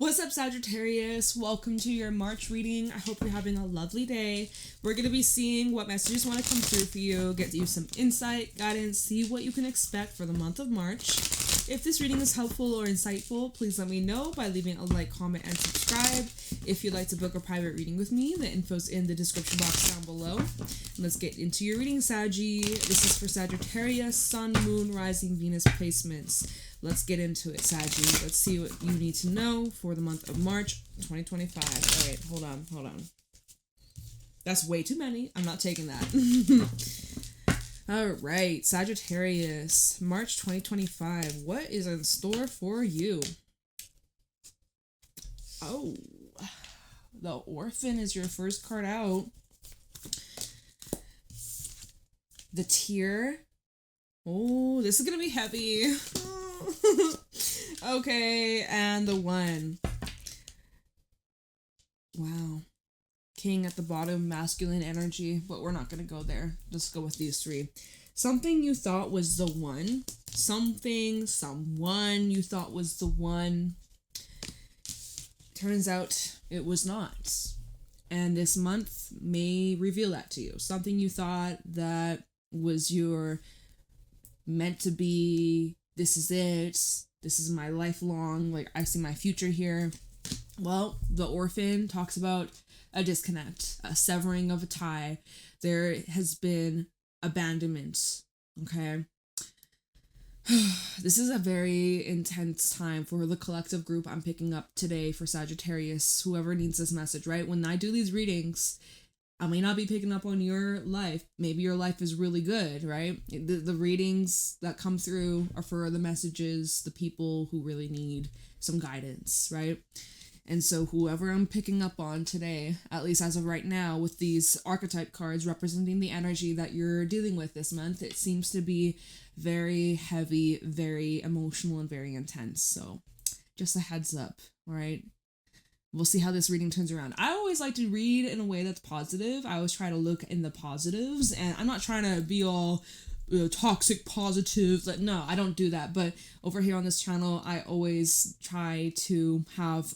What's up, Sagittarius? Welcome to your March reading. I hope you're having a lovely day. We're going to be seeing what messages want to come through for you, get you some insight, guidance, see what you can expect for the month of March. If this reading is helpful or insightful, please let me know by leaving a like, comment, and subscribe. If you'd like to book a private reading with me, the info's in the description box down below. Let's get into your reading, Saggy. This is for Sagittarius, Sun, Moon, Rising, Venus placements. Let's get into it, Saggy. Let's see what you need to know for the month of March 2025. All right, hold on. That's way too many. I'm not taking that. All right, Sagittarius, March 2025. What is in store for you? Oh, the Orphan is your first card out. The Tear. Oh, this is going to be heavy. Okay, and the One. Wow. King at the bottom, masculine energy, but we're not going to go there. Let's go with these three. Something you thought was the one. Something, someone you thought was the one. Turns out it was not. And this month may reveal that to you. Something you thought that was your meant to be, this is it, this is my lifelong, like I see my future here. Well, the Orphan talks about a disconnect, a severing of a tie. There has been abandonment, okay? This is a very intense time for the collective group I'm picking up today for Sagittarius, whoever needs this message, right? When I do these readings, I may not be picking up on your life. Maybe your life is really good, right? The readings that come through are for the messages, the people who really need some guidance, right? And so whoever I'm picking up on today, at least as of right now, with these archetype cards representing the energy that you're dealing with this month, it seems to be very heavy, very emotional, and very intense. So just a heads up, all right? We'll see how this reading turns around. I always like to read in a way that's positive. I always try to look in the positives, and I'm not trying to be all toxic positive. Like, no, I don't do that. But over here on this channel, I always try to have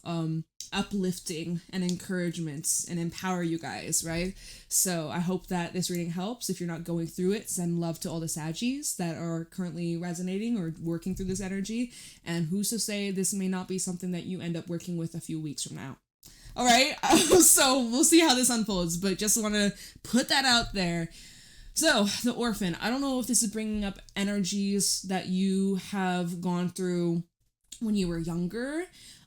uplifting and encouragements and empower you guys, right? So I hope that this reading helps. If you're not going through it, send love to all the Saggies that are currently resonating or working through this energy. And who's to say this may not be something that you end up working with a few weeks from now. All right, so we'll see how this unfolds, but just want to put that out there. So, the Orphan, I don't know if this is bringing up energies that you have gone through when you were younger.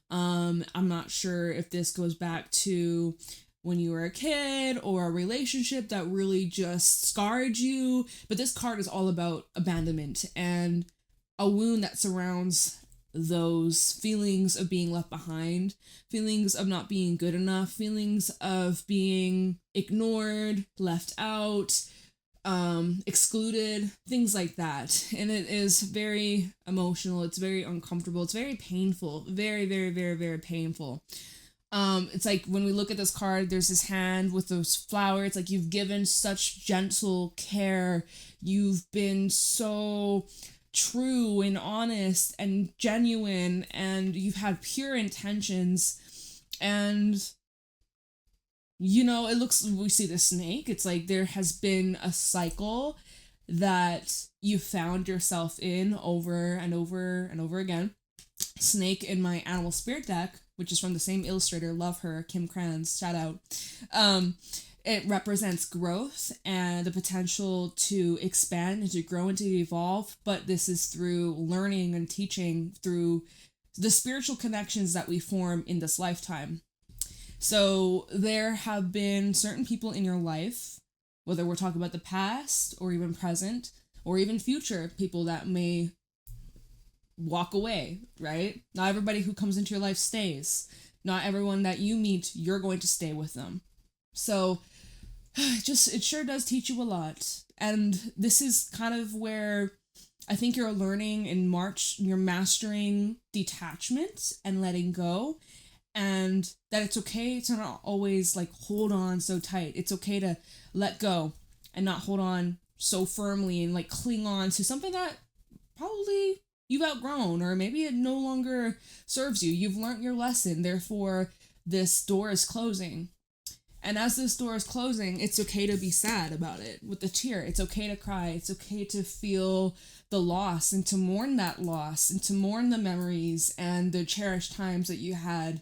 I'm not sure if this goes back to when you were a kid or a relationship that really just scarred you, but this card is all about abandonment and a wound that surrounds those feelings of being left behind, feelings of not being good enough, feelings of being ignored, left out, excluded, things like that. And it is very emotional, it's very uncomfortable, it's very painful, very, very, very, very painful. It's like when we look at this card, there's this hand with those flowers. It's like you've given such gentle care, you've been so true and honest and genuine, and you've had pure intentions. And you know, it looks, we see the snake, it's like there has been a cycle that you found yourself in over and over and over again. Snake in my animal spirit deck, which is from the same illustrator, love her, Kim Kranz, shout out. It represents growth and the potential to expand and to grow and to evolve, but this is through learning and teaching through the spiritual connections that we form in this lifetime. So there have been certain people in your life, whether we're talking about the past or even present or even future people that may walk away, right? Not everybody who comes into your life stays. Not everyone that you meet, you're going to stay with them. So it sure does teach you a lot. And this is kind of where I think you're learning in March, you're mastering detachment and letting go. And that it's okay to not always like hold on so tight. It's okay to let go and not hold on so firmly and like cling on to something that probably you've outgrown, or maybe it no longer serves you. You've learned your lesson, therefore this door is closing. And as this door is closing, it's okay to be sad about it with a tear. It's okay to cry. It's okay to feel the loss and to mourn that loss and to mourn the memories and the cherished times that you had.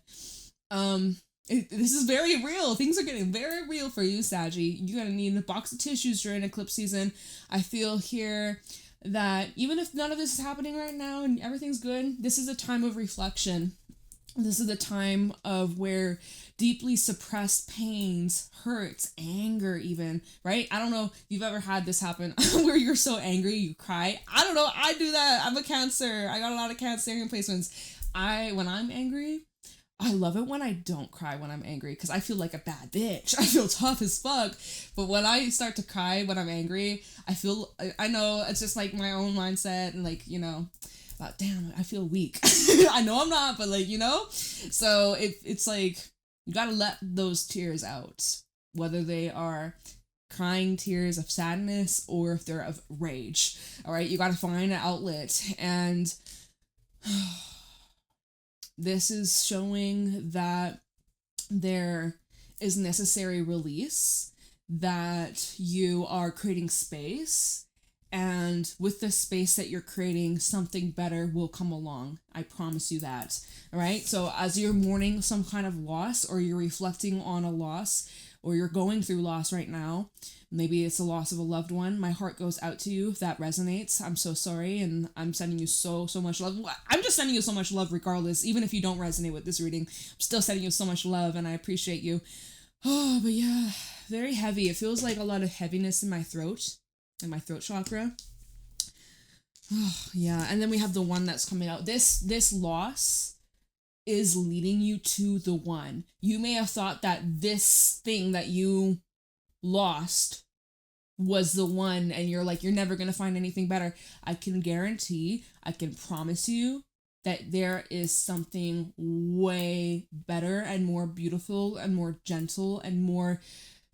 This is very real. Things are getting very real for you, Saggy. You're going to need a box of tissues during eclipse season. I feel here that even if none of this is happening right now and everything's good, this is a time of reflection. This is the time of where deeply suppressed pains, hurts, anger even, right? I don't know if you've ever had this happen where you're so angry you cry. I don't know. I do that. I'm a Cancer. I got a lot of Cancerian placements. When I'm angry, I love it when I don't cry when I'm angry because I feel like a bad bitch. I feel tough as fuck. But when I start to cry when I'm angry, I know it's just like my own mindset and like, you know, damn, I feel weak. I know I'm not, but like, you know? So it's like, you gotta let those tears out, whether they are crying tears of sadness or if they're of rage. All right, you gotta find an outlet. And this is showing that there is necessary release, that you are creating space. And with the space that you're creating, something better will come along. I promise you that. All right. So as you're mourning some kind of loss, or you're reflecting on a loss, or you're going through loss right now, maybe it's the loss of a loved one. My heart goes out to you if that resonates. I'm so sorry. And I'm sending you so much love. I'm just sending you so much love regardless. Even if you don't resonate with this reading, I'm still sending you so much love and I appreciate you. Oh, but yeah, very heavy. It feels like a lot of heaviness in my throat. In my throat chakra. Oh, yeah. And then we have the one that's coming out. This loss is leading you to the one. You may have thought that this thing that you lost was the one and you're like, you're never going to find anything better. I can promise you that there is something way better and more beautiful and more gentle and more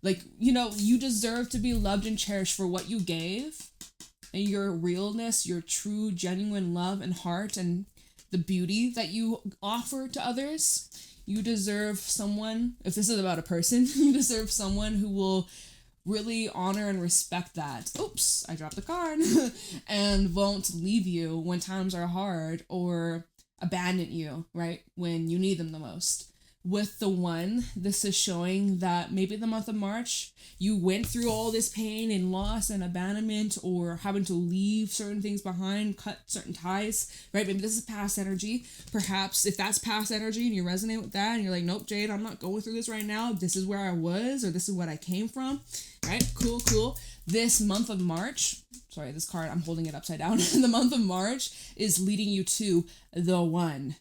like, you know, you deserve to be loved and cherished for what you gave and your realness, your true, genuine love and heart and the beauty that you offer to others. You deserve someone, if this is about a person, you deserve someone who will really honor and respect that. Oops, I dropped the card. And won't leave you when times are hard or abandon you, right? When you need them the most. With the one, this is showing that maybe the month of March, you went through all this pain and loss and abandonment or having to leave certain things behind, cut certain ties, right? Maybe this is past energy. Perhaps if that's past energy and you resonate with that and you're like, nope, Jade, I'm not going through this right now. This is where I was or this is what I came from, right? Cool. This month of March, sorry, this card, I'm holding it upside down. The month of March is leading you to the one.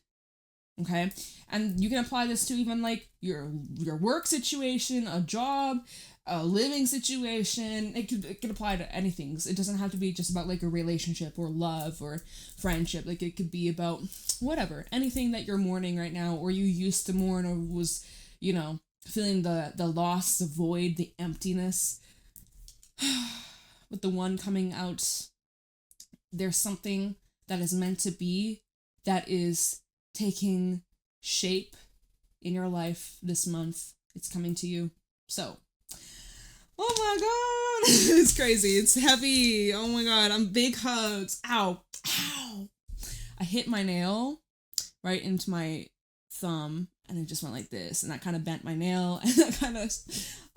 Okay, and you can apply this to even like your work situation, a job, a living situation. It could apply to anything. It doesn't have to be just about like a relationship or love or friendship. Like it could be about whatever, anything that you're mourning right now, or you used to mourn, or was, you know, feeling the loss, the void, the emptiness. With the one coming out, there's something that is meant to be that is taking shape in your life this month. It's coming to you. So, oh my god, it's crazy. It's heavy. Oh my god, I'm big hugs. Ow. I hit my nail right into my thumb and it just went like this, and that kind of bent my nail, and that kind of,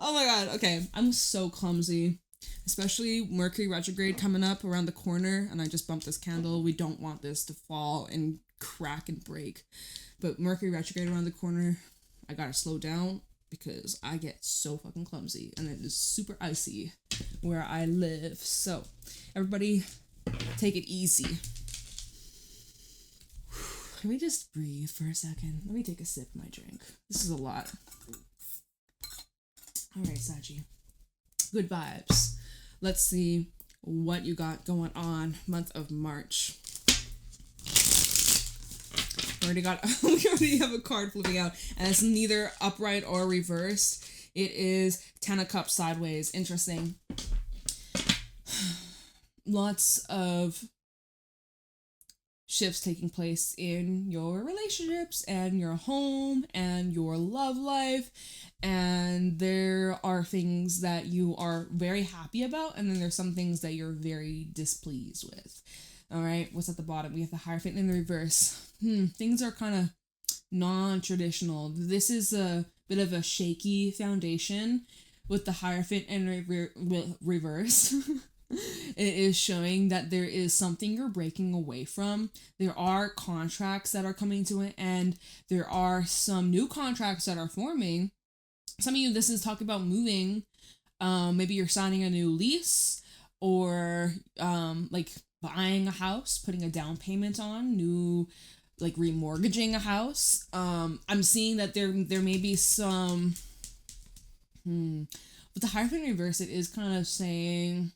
oh my god. Okay, I'm so clumsy. Especially Mercury retrograde coming up around the corner, and I just bumped this candle. We don't want this to fall and crack and break. But Mercury retrograde around the corner, I gotta slow down because I get so fucking clumsy, and it is super icy where I live. So everybody take it easy. Let me just breathe for a second. Let me take a sip of my drink. This is a lot. Alright, Sachi. Good vibes. Let's see what you got going on month of March. We already have a card flipping out, and it's neither upright or reversed. It is 10 of Cups sideways. Interesting. Lots of shifts taking place in your relationships and your home and your love life. And there are things that you are very happy about, and then there's some things that you're very displeased with. All right, what's at the bottom? We have the Hierophant in the reverse. Things are kind of non-traditional. This is a bit of a shaky foundation with the Hierophant in reverse. It is showing that there is something you're breaking away from. There are contracts that are coming to an end. There are some new contracts that are forming. Some of you, this is talking about moving. Maybe you're signing a new lease, or like buying a house, putting a down payment on, new, like remortgaging a house. I'm seeing that there may be some, with the Hierophant in reverse, it is kind of saying,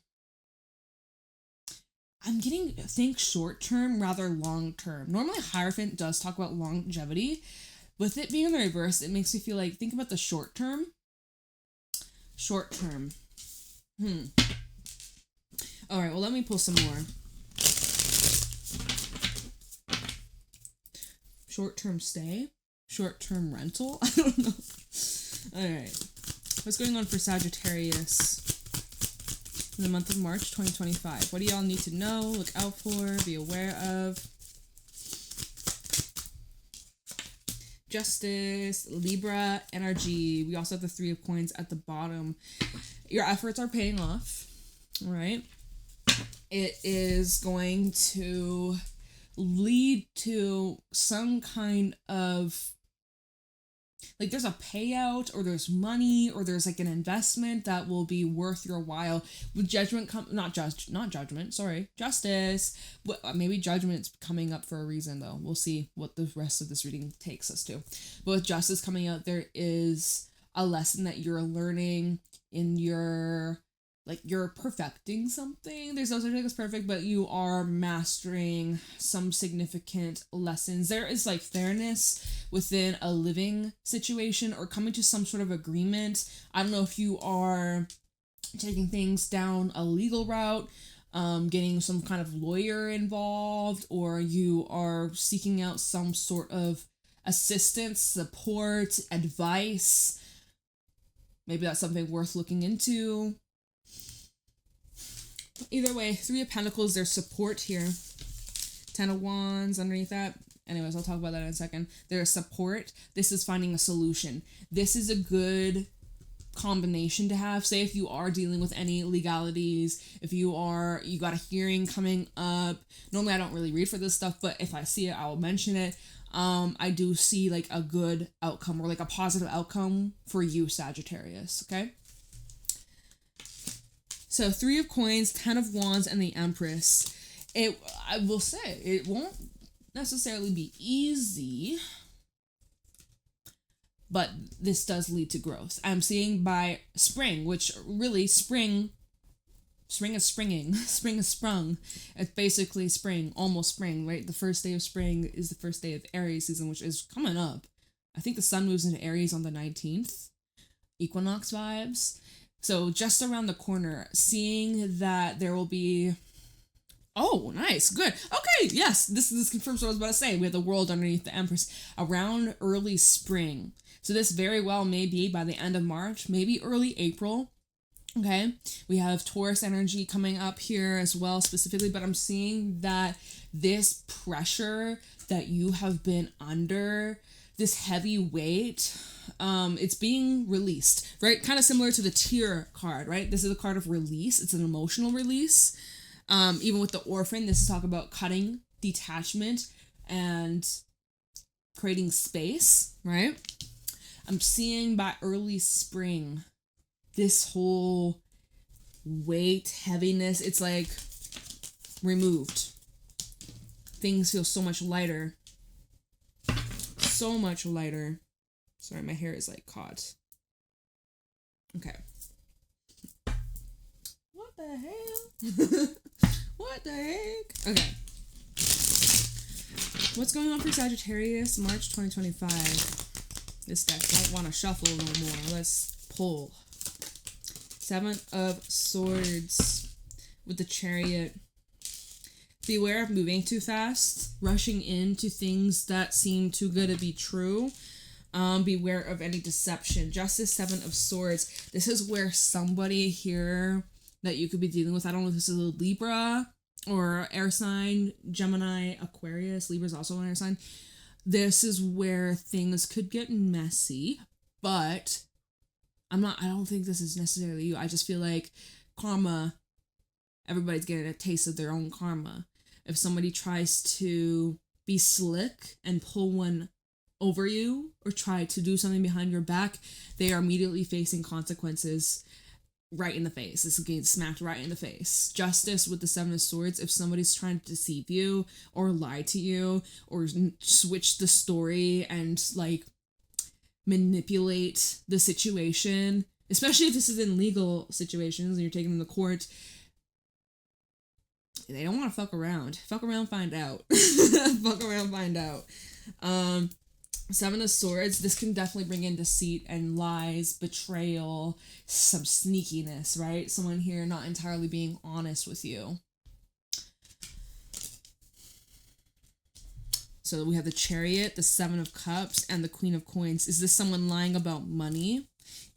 I'm getting, think short term rather long term. Normally Hierophant does talk about longevity. With it being in the reverse, it makes me feel like, think about the short term. Short term. All right, well, let me pull some more. Short-term stay? Short-term rental? I don't know. All right. What's going on for Sagittarius in the month of March 2025? What do y'all need to know, look out for, be aware of? Justice, Libra, energy. We also have the Three of Coins at the bottom. Your efforts are paying off, right? It is going to lead to some kind of, like, there's a payout, or there's money, or there's like an investment that will be worth your while. With judgment justice. But maybe judgment's coming up for a reason, though. We'll see what the rest of this reading takes us to. But with justice coming out, there is a lesson that you're learning in your, like, you're perfecting something. There's no such thing as perfect, but you are mastering some significant lessons. There is like fairness within a living situation, or coming to some sort of agreement. I don't know if you are taking things down a legal route, getting some kind of lawyer involved, or you are seeking out some sort of assistance, support, advice. Maybe that's something worth looking into. Either way, Three of Pentacles, there's support here. 10 of Wands underneath that. Anyways, I'll talk about that in a second. There's support. This is finding a solution. This is a good combination to have. Say if you are dealing with any legalities, if you got a hearing coming up. Normally I don't really read for this stuff, but if I see it, I will mention it. I do see like a good outcome, or like a positive outcome for you, Sagittarius, okay? So 3 of Coins, 10 of Wands, and the Empress. I will say, it won't necessarily be easy, but this does lead to growth. I'm seeing by spring, which really spring is springing. Spring is sprung. It's basically spring, almost spring, right? The first day of spring is the first day of Aries season, which is coming up. I think the sun moves into Aries on the 19th. Equinox vibes. So just around the corner, seeing that there will be... Oh, nice. Good. Okay, yes. This confirms what I was about to say. We have the World underneath the Empress around early spring. So this very well may be by the end of March, maybe early April. Okay, we have Taurus energy coming up here as well specifically, but I'm seeing that this pressure that you have been under, this heavy weight, it's being released, right? Kind of similar to the Tear card, right? This is a card of release. It's an emotional release. Even with the Orphan, this is talk about cutting, detachment, and creating space, right? I'm seeing by early spring, this whole weight, heaviness, it's like removed. Things feel so much lighter. So much lighter. Sorry, my hair is like caught. Okay. What the hell? What the heck? Okay. What's going on for Sagittarius, March 2025? This deck don't want to shuffle no more. Let's pull. 7 of Swords with the Chariot. Beware of moving too fast, rushing into things that seem too good to be true. Beware of any deception. Justice, Seven of Swords. This is where somebody here that you could be dealing with, I don't know if this is a Libra or air sign, Gemini, Aquarius. Libra is also an air sign. This is where things could get messy, but I don't think this is necessarily you. I just feel like karma, everybody's getting a taste of their own karma. If somebody tries to be slick and pull one over you or try to do something behind your back, they are immediately facing consequences right in the face. This is getting smacked right in the face. Justice with the Seven of Swords. If somebody's trying to deceive you or lie to you or switch the story and like manipulate the situation, especially if this is in legal situations and you're taking them to court, they don't want to fuck around. Fuck around, find out. Fuck around, find out. Seven of Swords, this can definitely bring in deceit and lies, betrayal, some sneakiness, right? Someone here not entirely being honest with you. So we have the Chariot, the Seven of Cups, and the Queen of Coins. Is this someone lying about money?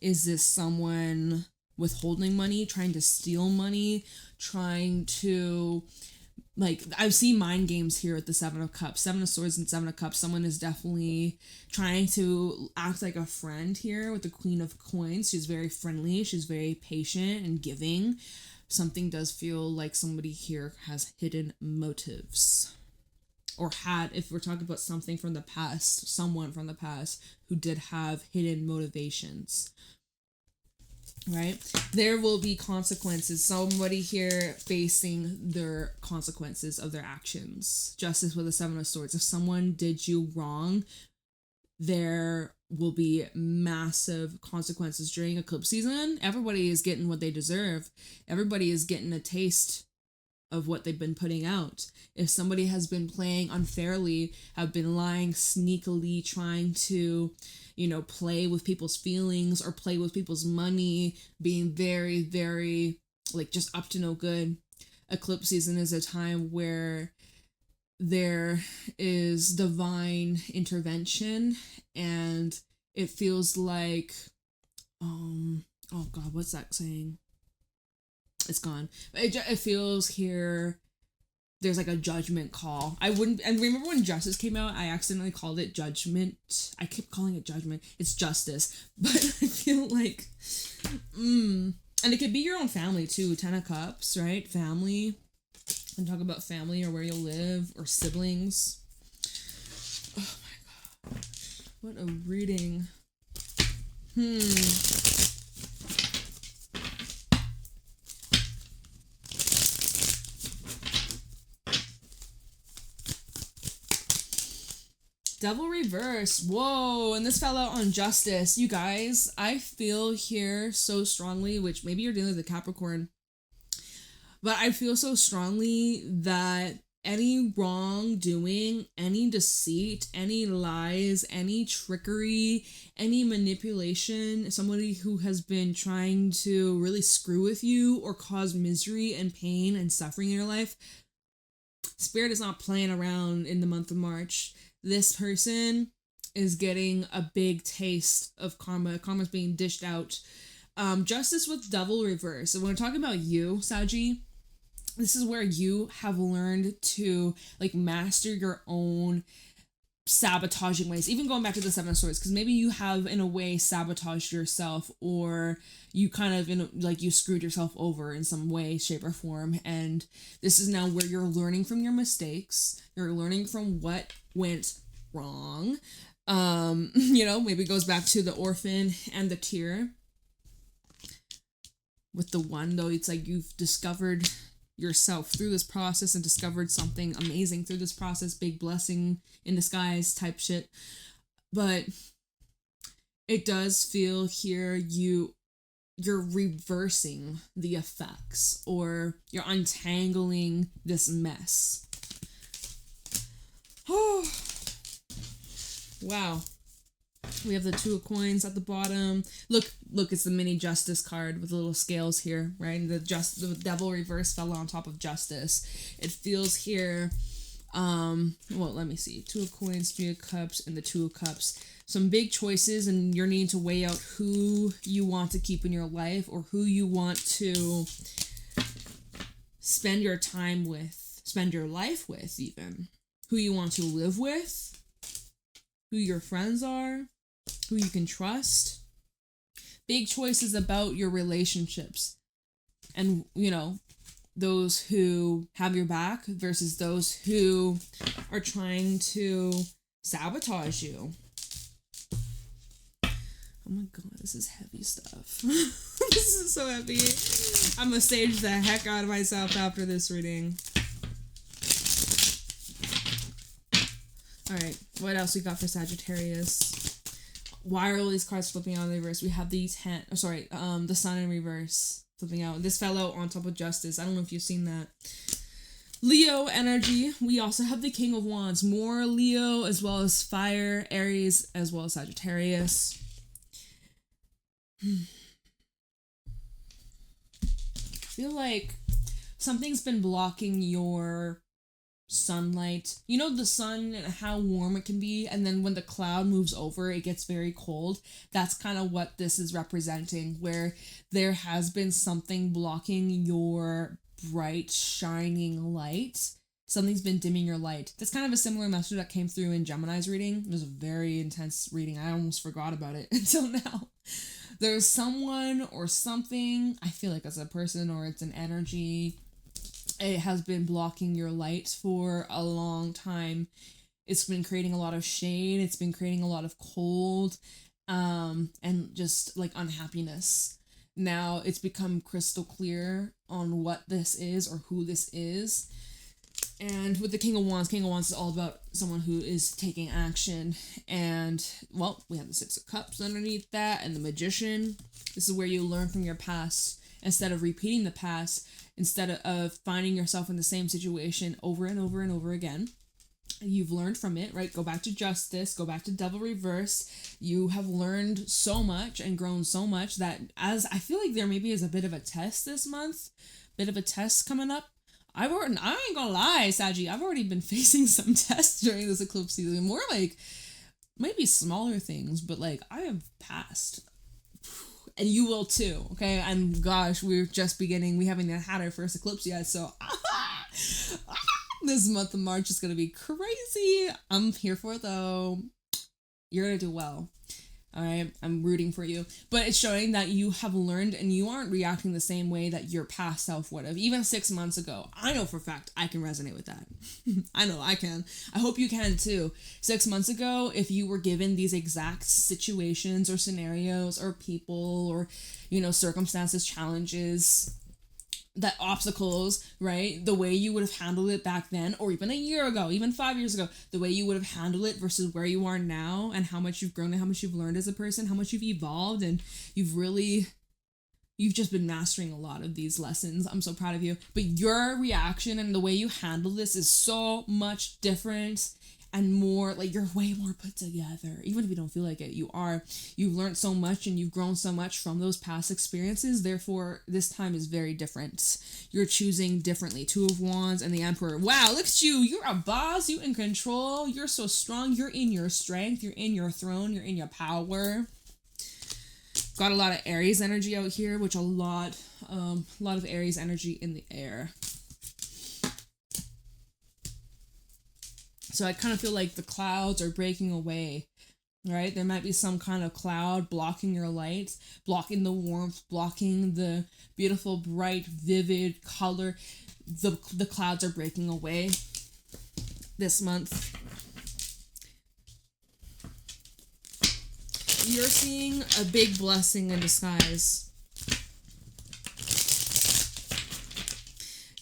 Is this someone withholding money, trying to steal money, trying to... Like, I've seen mind games here with the Seven of Cups. Seven of Swords and Seven of Cups. Someone is definitely trying to act like a friend here with the Queen of Coins. She's very friendly. She's very patient and giving. Something does feel like somebody here has hidden motives. Or had, if we're talking about something from the past, someone from the past who did have hidden motivations. Right? There will be consequences. Somebody here facing their consequences of their actions. Justice with the Seven of Swords. If someone did you wrong, there will be massive consequences during eclipse season. Everybody is getting what they deserve. Everybody is getting a taste of what they've been putting out. If somebody has been playing unfairly, have been lying sneakily, trying to, play with people's feelings or play with people's money, being very, very, just up to no good. Eclipse season is a time where there is divine intervention and it feels like, oh God, what's that saying? It's gone. It feels here there's like a judgment call. And remember when Justice came out, I accidentally called it Judgment. I kept calling it Judgment. It's Justice. But I feel like, and it could be your own family too. 10 of Cups, right? Family. And talk about family or where you live or siblings. Oh my God. What a reading. Devil reverse. Whoa. And this fell out on Justice. You guys, I feel here so strongly, which maybe you're dealing with a Capricorn, but I feel so strongly that any wrongdoing, any deceit, any lies, any trickery, any manipulation, somebody who has been trying to really screw with you or cause misery and pain and suffering in your life, Spirit is not playing around in the month of March. This person is getting a big taste of karma. Karma's being dished out. Justice with Devil reverse. And when we're talking about you, Saggy, this is where you have learned to master your own sabotaging ways. Even going back to the Seven of Swords, because maybe you have in a way sabotaged yourself, or you kind of you screwed yourself over in some way, shape, or form. And this is now where you're learning from your mistakes. You're learning from what went wrong. Maybe it goes back to the Orphan and the Tear. With the one though, it's like you've discovered yourself through this process and discovered something amazing through this process, big blessing in disguise type shit. But it does feel here you're reversing the effects, or you're untangling this mess. Oh, wow. We have the Two of Coins at the bottom. Look, it's the mini Justice card with the little scales here, right? And the Devil reverse fell on top of Justice. It feels here, well, let me see. Two of Coins, Three of Cups, and the Two of Cups. Some big choices, and you're needing to weigh out who you want to keep in your life or who you want to spend your time with, spend your life with even. Who you want to live with, who your friends are, who you can trust. Big choices about your relationships. And, those who have your back versus those who are trying to sabotage you. Oh my god, this is heavy stuff. This is so heavy. I'm gonna sage the heck out of myself after this reading. Alright, what else we got for Sagittarius? Why are all these cards flipping out in reverse? We have the the Sun in reverse flipping out. This fell out on top of Justice. I don't know if you've seen that. Leo energy. We also have the King of Wands. More Leo as well as Fire, Aries, as well as Sagittarius. I feel like something's been blocking your sunlight. You know the sun and how warm it can be, and then when the cloud moves over it gets very cold. That's kind of what this is representing, where there has been something blocking your bright shining light. Something's been dimming your light. That's kind of a similar message that came through in Gemini's reading. It was a very intense reading. I almost forgot about it until now. There's someone or something, I feel like it's a person or it's an energy, it has been blocking your light for a long time. It's been creating a lot of shade. It's been creating a lot of cold, and just like unhappiness. Now it's become crystal clear on what this is or who this is. And with the King of Wands is all about someone who is taking action. And, well, we have the Six of Cups underneath that and the Magician. This is where you learn from your past instead of repeating the past, instead of finding yourself in the same situation over and over and over again. You've learned from it, right? Go back to Justice, go back to Devil Reverse. You have learned so much and grown so much that as I feel like there maybe is a bit of a test this month, bit of a test coming up. I ain't gonna lie, Saggy, I've already been facing some tests during this eclipse season. More like, maybe smaller things, but like, I have passed. And you will too, okay? And gosh, we're just beginning. We haven't had our first eclipse yet, so this month of March is gonna be crazy. I'm here for it though. You're gonna do well. Alright, I'm rooting for you. But it's showing that you have learned and you aren't reacting the same way that your past self would have. Even 6 months ago. I know for a fact I can resonate with that. I know I can. I hope you can too. 6 months ago, if you were given these exact situations or scenarios or people or, circumstances, challenges, that obstacles, right? The way you would have handled it back then, or even a year ago, even 5 years ago, the way you would have handled it versus where you are now and how much you've grown and how much you've learned as a person, how much you've evolved, and you've just been mastering a lot of these lessons. I'm so proud of you. But your reaction and the way you handle this is so much different and more, like, you're way more put together. Even if you don't feel like it, you are. You've learned so much and you've grown so much from those past experiences. Therefore, this time is very different. You're choosing differently. Two of Wands and the Emperor. Wow, look at you. You're a boss. You're in control. You're so strong. You're in your strength. You're in your throne. You're in your power. Got a lot of Aries energy out here, which a lot of Aries energy in the air. So I kind of feel like the clouds are breaking away, right? There might be some kind of cloud blocking your light, blocking the warmth, blocking the beautiful, bright, vivid color. The clouds are breaking away this month. You're seeing a big blessing in disguise.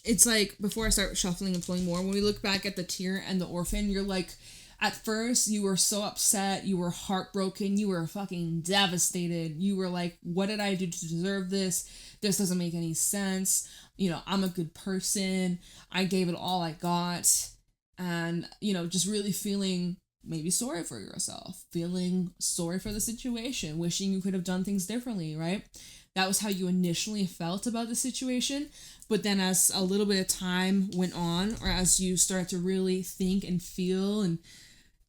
It's like, before I start shuffling and pulling more, when we look back at the Tear and the Orphan, you're like, at first, you were so upset, you were heartbroken, you were fucking devastated. You were like, what did I do to deserve this? This doesn't make any sense. I'm a good person. I gave it all I got. And, just really feeling maybe sorry for yourself, feeling sorry for the situation, wishing you could have done things differently, right? That was how you initially felt about the situation. But then as a little bit of time went on, or as you started to really think and feel and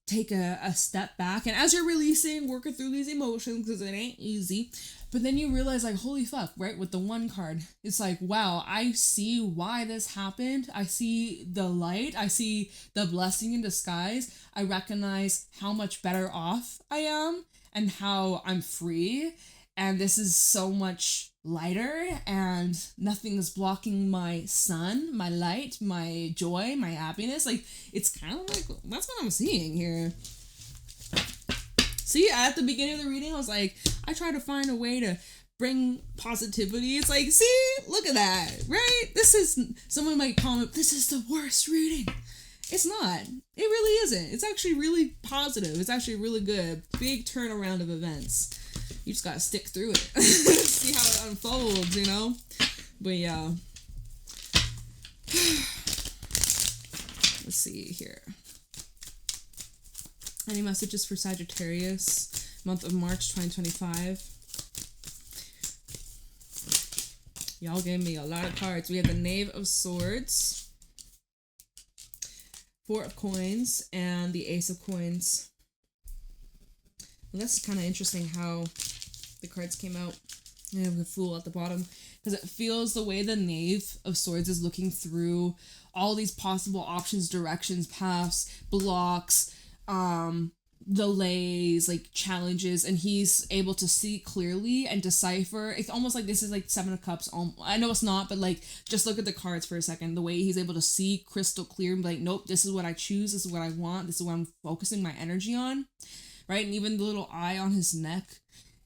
take a step back, and as you're releasing, working through these emotions, because it ain't easy, but then you realize, like, holy fuck, right? With the one card, it's like, wow, I see why this happened. I see the light. I see the blessing in disguise. I recognize how much better off I am and how I'm free. And this is so much lighter, and nothing is blocking my sun, my light, my joy, my happiness. Like, it's kind of like, that's what I'm seeing here. See, at the beginning of the reading, I was like, I try to find a way to bring positivity. It's like, see, look at that, right? This is, someone might comment, this is the worst reading. It's not. It really isn't. It's actually really positive. It's actually really good. Big turnaround of events. You just gotta stick through it. See how it unfolds, you know? But yeah. Let's see here. Any messages for Sagittarius, month of March 2025? Y'all gave me a lot of cards. We have the Knave of Swords, Four of Coins, and the Ace of Coins. And that's kind of interesting how the cards came out. I have the Fool at the bottom, because it feels the way the Knave of Swords is looking through all these possible options, directions, paths, blocks, delays, like challenges, and he's able to see clearly and decipher. It's almost like this is like Seven of Cups. I know it's not, but like, just look at the cards for a second. The way he's able to see crystal clear and be like, nope, this is what I choose. This is what I want. This is what I'm focusing my energy on, right? And even the little eye on his neck,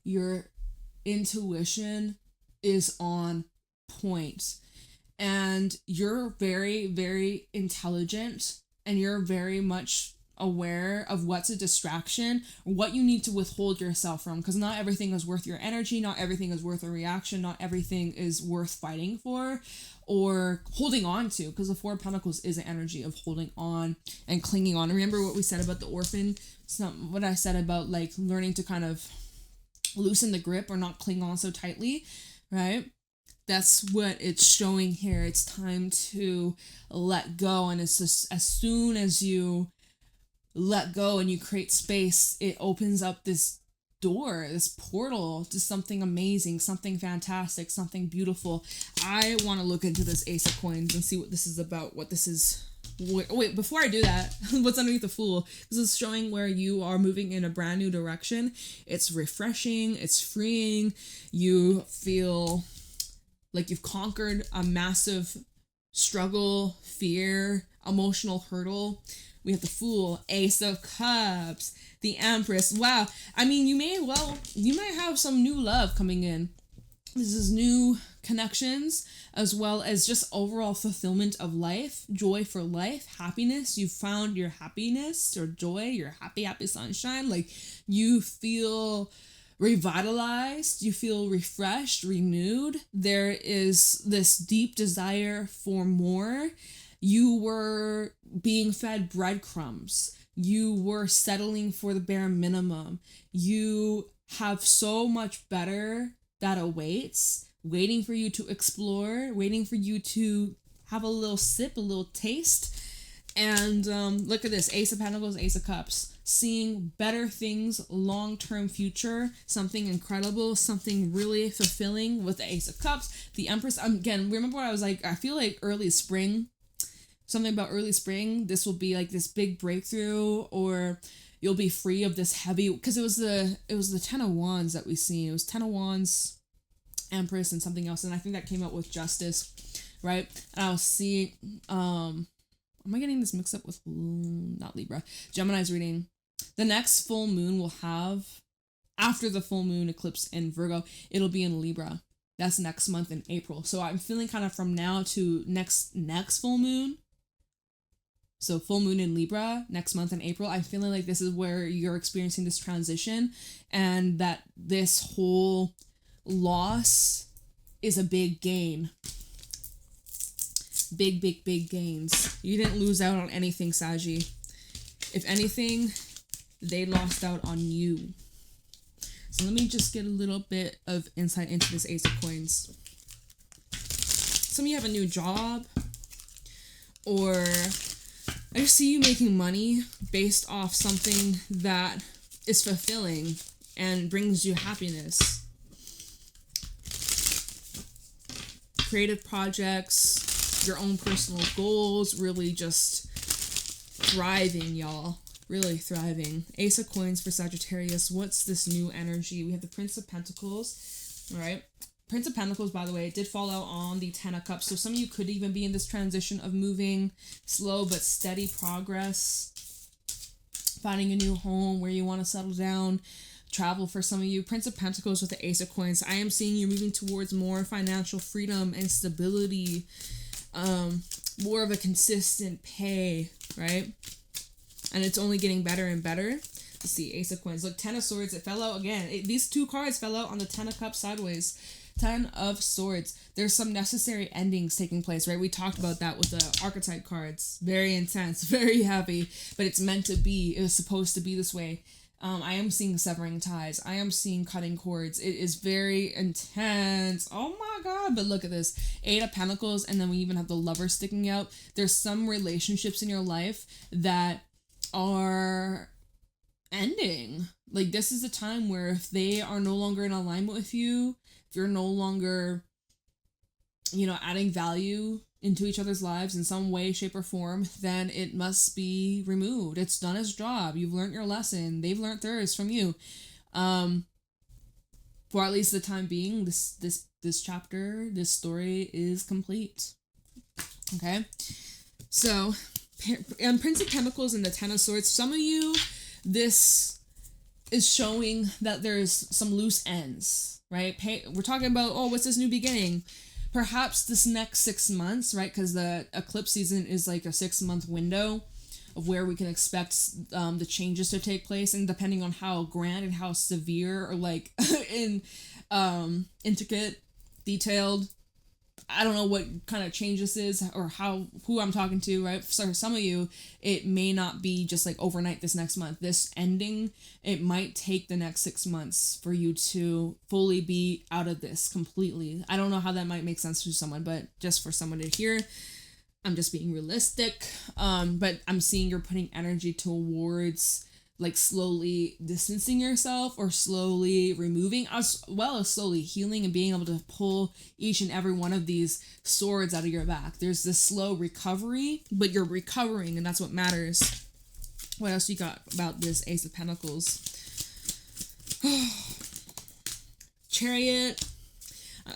your intuition is on point, and you're very, very intelligent, and you're very much aware of what's a distraction, what you need to withhold yourself from, because not everything is worth your energy, not everything is worth a reaction, not everything is worth fighting for or holding on to, because the Four of Pentacles is an energy of holding on and clinging on. Remember what we said about the orphan? It's not what I said about like learning to kind of loosen the grip or not cling on so tightly, right? That's what it's showing here. It's time to let go, and it's just as soon as you let go and you create space, it opens up this door, this portal to something amazing, something fantastic, something beautiful. I want to look into this Ace of Coins and see what this is about, what this is. Wait, before I do that, what's underneath the Fool? This is showing where you are moving in a brand new direction. It's refreshing, it's freeing. You feel like you've conquered a massive struggle, fear, emotional hurdle. We have the Fool, Ace of Cups, the Empress. Wow. I mean, you might have some new love coming in. This is new connections, as well as just overall fulfillment of life, joy for life, happiness. You found your happiness or joy, your happy sunshine. Like, you feel revitalized, you feel refreshed, renewed. There is this deep desire for more. You were being fed breadcrumbs. You were settling for the bare minimum. You have so much better that awaits, waiting for you to explore, waiting for you to have a little sip, a little taste. And look at this, Ace of Pentacles, Ace of Cups. Seeing better things, long-term future, something incredible, something really fulfilling with the Ace of Cups. The Empress, again, remember what I was like, I feel like early spring, something about early spring, this will be like this big breakthrough, or you'll be free of this heavy, because it was the Ten of Wands that we see. It was Ten of Wands, Empress, and something else, and I think that came out with Justice, right? And I was seeing, am I getting this mixed up with, not Libra, Gemini's reading. The next full moon we'll have, after the full moon eclipse in Virgo, it'll be in Libra. That's next month in April. So I'm feeling kind of from now to next full moon. So full moon in Libra next month in April. I'm feeling like this is where you're experiencing this transition, and that this whole loss is a big gain. Big gains. You didn't lose out on anything, Saggy. If anything, they lost out on you. So let me just get a little bit of insight into this Ace of Coins. Some of you have a new job, or I just see you making money based off something that is fulfilling and brings you happiness. Creative projects, your own personal goals, really just thriving, y'all. Really thriving. Ace of Coins for Sagittarius. What's this new energy? We have the Prince of Pentacles. All right. Prince of Pentacles, by the way, it did fall out on the Ten of Cups. So some of you could even be in this transition of moving, slow but steady progress. Finding a new home where you want to settle down. Travel for some of you. Prince of Pentacles with the Ace of Coins. I am seeing you moving towards more financial freedom and stability. More of a consistent pay, right? And it's only getting better and better. Let's see, Ace of Coins. Look, Ten of Swords, it fell out again. These two cards fell out on the Ten of Cups sideways. Ten of Swords. There's some necessary endings taking place, right? We talked about that with the archetype cards. Very intense, very heavy, but it's meant to be. It was supposed to be this way. I am seeing severing ties. I am seeing cutting cords. It is very intense. Oh my God. But look at this. Eight of Pentacles, and then we even have the Lover sticking out. There's some relationships in your life that are ending. Like, this is a time where if they are no longer in alignment with you, if you're no longer, adding value into each other's lives in some way, shape, or form, then it must be removed. It's done its job. You've learned your lesson. They've learned theirs from you. For at least the time being, this chapter, this story is complete. Okay? So, and Prince of Pentacles and the Ten of Swords, some of you, this is showing that there's some loose ends, right? We're talking about, what's this new beginning? Perhaps this next 6 months, right? Because the eclipse season is like a 6-month window of where we can expect the changes to take place, and depending on how grand and how severe or like intricate, detailed, I don't know what kind of change this is or who I'm talking to, right? So for some of you, it may not be just like overnight this next month. This ending, it might take the next 6 months for you to fully be out of this completely. I don't know how that might make sense to someone, but just for someone to hear, I'm just being realistic. But I'm seeing you're putting energy towards like slowly distancing yourself or slowly removing, as well as slowly healing and being able to pull each and every one of these swords out of your back. There's this slow recovery, but you're recovering, and that's what matters. What else you got about this Ace of Pentacles? Chariot.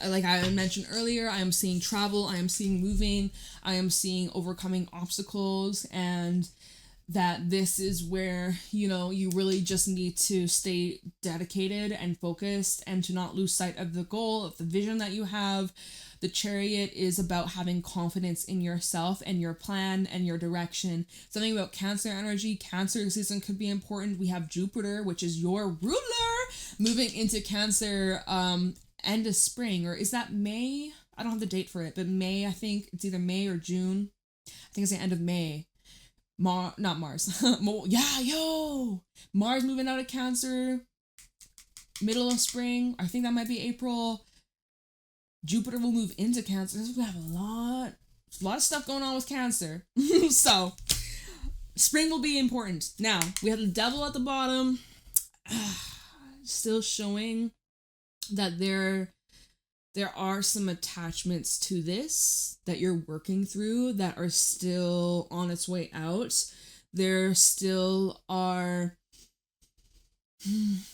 Like I mentioned earlier, I am seeing travel, I am seeing moving, I am seeing overcoming obstacles, and that this is where, you really just need to stay dedicated and focused and to not lose sight of the goal, of the vision that you have. The Chariot is about having confidence in yourself and your plan and your direction. Something about Cancer energy. Cancer season could be important. We have Jupiter, which is your ruler, moving into Cancer end of spring. Or is that May? I don't have the date for it, but May, I think. It's either May or June. I think it's the end of May. Not Mars. Mars moving out of Cancer, middle of spring. I think that might be April. Jupiter will move into Cancer. We have a lot of stuff going on with Cancer. So, spring will be important. Now, we have the Devil at the bottom. Still showing that there are some attachments to this that you're working through that are still on its way out. There still are,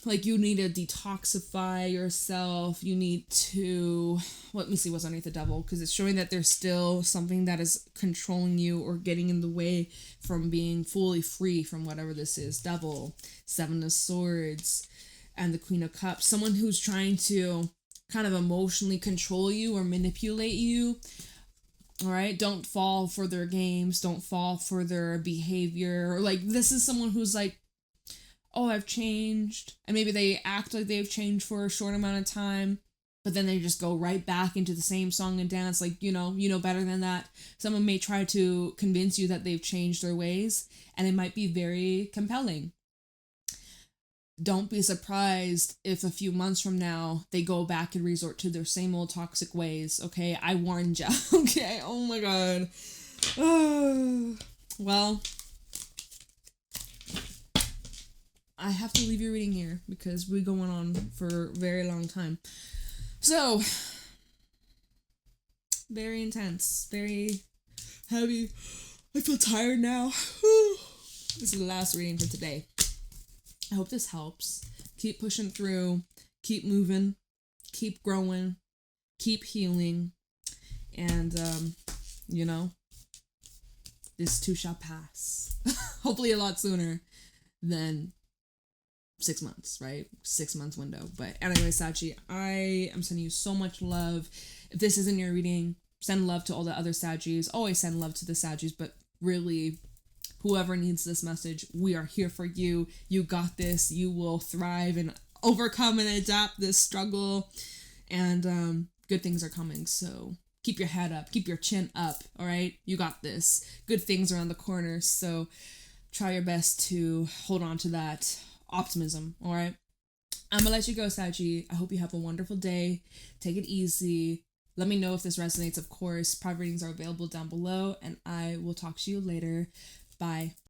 like, you need to detoxify yourself. You need to, let me see what's underneath the Devil, because it's showing that there's still something that is controlling you or getting in the way from being fully free from whatever this is. Devil, Seven of Swords, and the Queen of Cups. Someone who's trying to kind of emotionally control you or manipulate you. All right, don't fall for their games, don't fall for their behavior. Or like, this is someone who's like, I've changed, and maybe they act like they've changed for a short amount of time, but then they just go right back into the same song and dance, like, you know better than that. Someone may try to convince you that they've changed their ways, and it might be very compelling. Don't be surprised if a few months from now they go back and resort to their same old toxic ways, okay? I warned ya, okay? Oh my god. Well, I have to leave your reading here because we're going on for a very long time. So, very intense, very heavy. I feel tired now. This is the last reading for today. I hope this helps. Keep pushing through, keep moving, keep growing, keep healing, and, this too shall pass. Hopefully a lot sooner than 6 months, right? 6 months window. But anyway, Sachi, I am sending you so much love. If this isn't your reading, send love to all the other Sagis. Always send love to the Sagis, but really, whoever needs this message, we are here for you. You got this. You will thrive and overcome and adapt this struggle. And good things are coming. So keep your head up. Keep your chin up. All right? You got this. Good things around the corner. So try your best to hold on to that optimism. All right? I'm going to let you go, Sachi. I hope you have a wonderful day. Take it easy. Let me know if this resonates, of course. Private readings are available down below. And I will talk to you later. Bye.